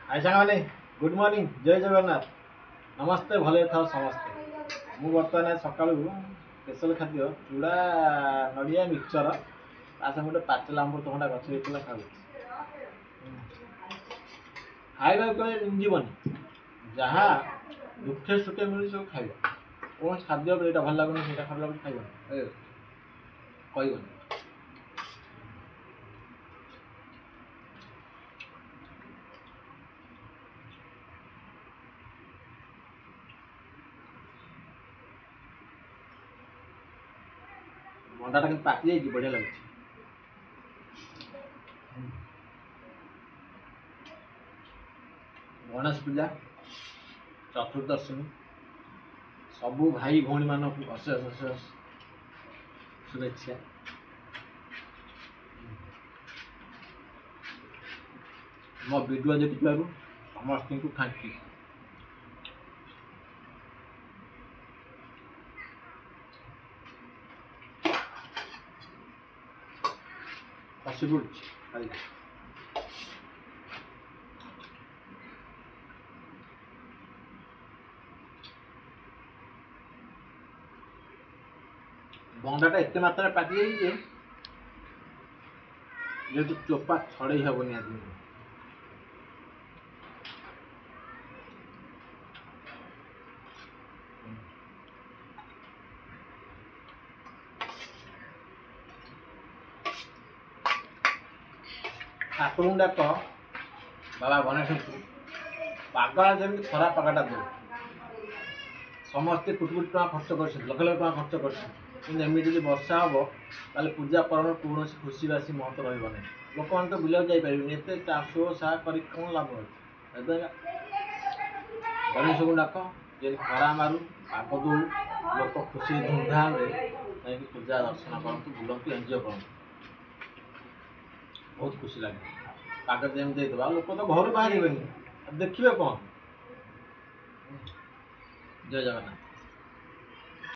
हाय सांगने good morning जय जगन्नाथ नमस्ते भले था समस्ते मु बर्तमान सका स्पेशल खाद्य चूड़ा नड़िया मिक्सचर ता गोटे पाचला अमृतभंडा गछ होता खाऊ खाଇବା जीवन जहाँ दुखे सुखे मिली सब खाइब कौन खाद्य यहाँ भल लगुनि से खाला खाइबन कहबन अंडाटा कि पाकि जाइए बढ़िया लगे गणेश पूजा चतुर्दशी सबू भाई भौणी मान अशेष अशेष शुभेच्छा मो वीडियो देखि समस्त को थैंक यू हसी पड़ी बंडाटा एत मात्रा पाकि जाइए जेहेतु चोपा छड़े हेनी आज ठाकुर डाक बाबा गणेश को पागला जमी खरा पागटा दे समस्ते कोटी कोटी टाँग खर्च कर लक्ष लक्ष टाँग खर्च करमि वर्षा हम ताले पूजा पर्व कौन खुशी बासी महत्व रही लोक मैंने तो बुला जापर शो सा कर कौन लाभ अच्छे गणेश को डाक जे खरा मारू पाग दौ लोक खुशी धूमधाम पूजा दर्शन करतु बुलतु एंजय कर बहुत खुशी लगे पाग जमी लोक तो घर बाहर देखिए कौन जय जगन्नाथ।